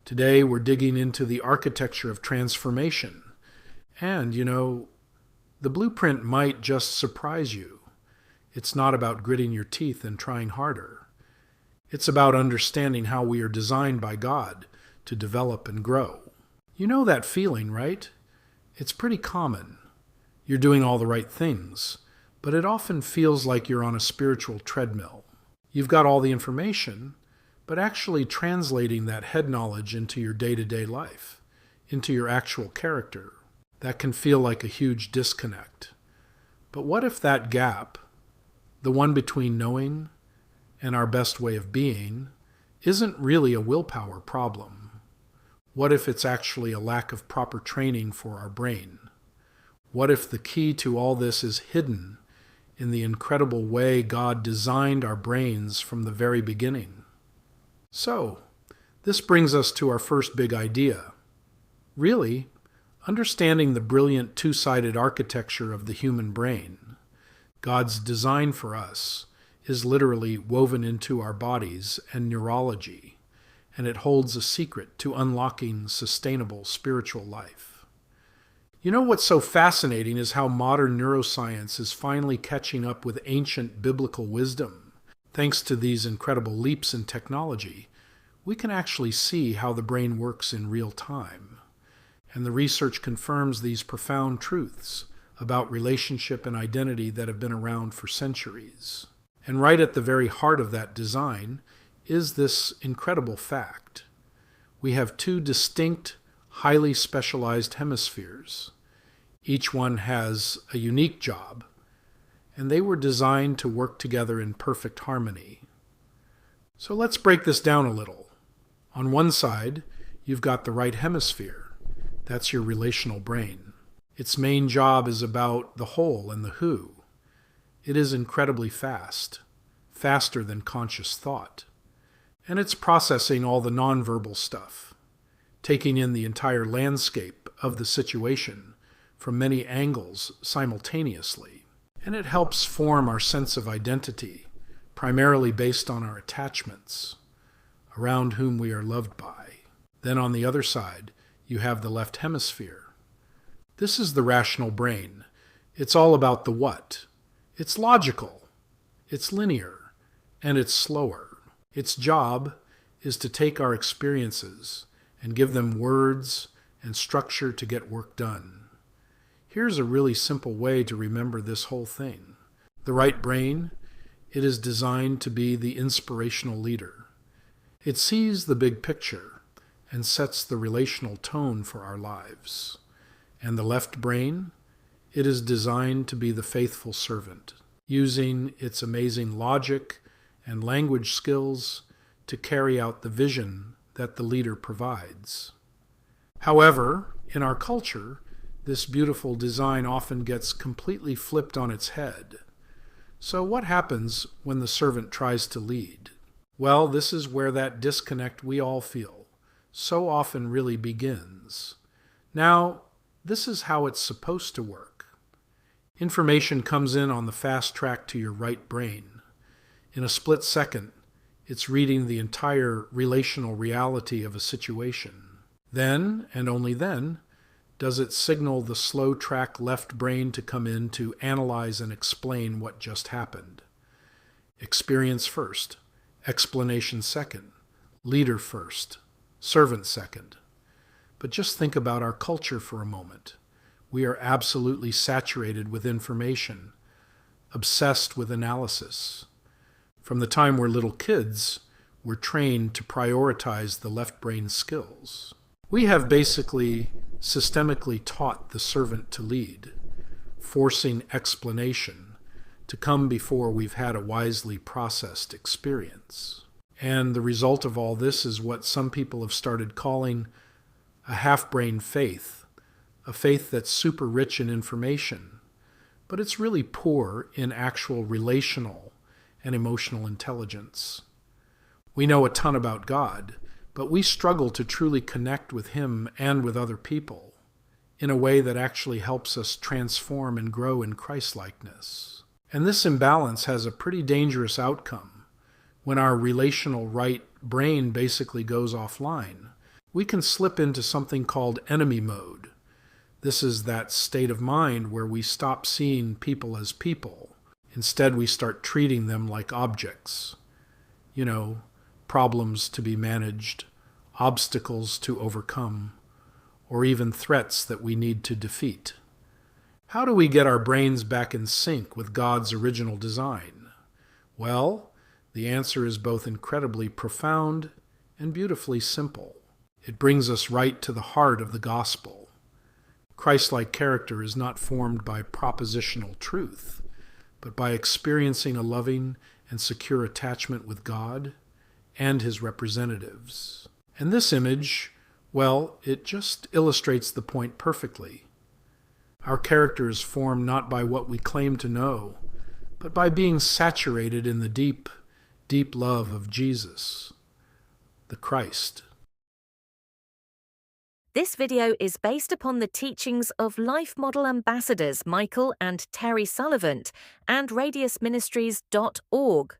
Today we're digging into the architecture of transformation. And, the blueprint might just surprise you. It's not about gritting your teeth and trying harder. It's about understanding how we are designed by God to develop and grow. You know that feeling, right? It's pretty common. You're doing all the right things, but it often feels like you're on a spiritual treadmill. You've got all the information, but actually translating that head knowledge into your day-to-day life, into your actual character, that can feel like a huge disconnect. But what if that gap, the one between knowing and our best way of being, isn't really a willpower problem? What if it's actually a lack of proper training for our brain? What if the key to all this is hidden in the incredible way God designed our brains from the very beginning? So, this brings us to our first big idea. Really, understanding the brilliant two-sided architecture of the human brain, God's design for us, is literally woven into our bodies and neurology, and it holds a secret to unlocking sustainable spiritual life. You know what's so fascinating is how modern neuroscience is finally catching up with ancient biblical wisdom. Thanks to these incredible leaps in technology, we can actually see how the brain works in real time. And the research confirms these profound truths about relationship and identity that have been around for centuries. And right at the very heart of that design is this incredible fact. We have two distinct, highly specialized hemispheres. Each one has a unique job, and they were designed to work together in perfect harmony. So let's break this down a little. On one side, you've got the right hemisphere. That's your relational brain. Its main job is about the whole and the who. It is incredibly fast, faster than conscious thought. And it's processing all the nonverbal stuff, taking in the entire landscape of the situation from many angles simultaneously. And it helps form our sense of identity, primarily based on our attachments, around whom we are loved by. Then on the other side, you have the left hemisphere. This is the rational brain. It's all about the what. It's logical, it's linear, and it's slower. Its job is to take our experiences and give them words and structure to get work done. Here's a really simple way to remember this whole thing. The right brain, it is designed to be the inspirational leader. It sees the big picture and sets the relational tone for our lives. And the left brain, it is designed to be the faithful servant, using its amazing logic and language skills to carry out the vision that the leader provides. However, in our culture, this beautiful design often gets completely flipped on its head. So what happens when the servant tries to lead? Well, this is where that disconnect we all feel so often really begins. Now, this is how it's supposed to work. Information comes in on the fast track to your right brain. In a split second, it's reading the entire relational reality of a situation. Then, and only then, does it signal the slow track left brain to come in to analyze and explain what just happened. Experience first, explanation second, leader first, servant second. But just think about our culture for a moment. We are absolutely saturated with information, obsessed with analysis. From the time we're little kids, we're trained to prioritize the left brain skills. We have basically systemically taught the servant to lead, forcing explanation to come before we've had a wisely processed experience. And the result of all this is what some people have started calling a half-brain faith, a faith that's super rich in information, but it's really poor in actual relational and emotional intelligence. We know a ton about God, but we struggle to truly connect with Him and with other people in a way that actually helps us transform and grow in Christ-likeness. And this imbalance has a pretty dangerous outcome when our relational right brain basically goes offline. we can slip into something called enemy mode. This is that state of mind where we stop seeing people as people. Instead, we start treating them like objects. Problems to be managed, obstacles to overcome, or even threats that we need to defeat. How do we get our brains back in sync with God's original design? Well, the answer is both incredibly profound and beautifully simple. It brings us right to the heart of the gospel. Christ-like character is not formed by propositional truth, but by experiencing a loving and secure attachment with God and his representatives. And this image, well, it just illustrates the point perfectly. Our character is formed not by what we claim to know, but by being saturated in the deep, deep love of Jesus, the Christ. This video is based upon the teachings of Life Model Ambassadors Michael and Terry Sullivan and radiusministries.org.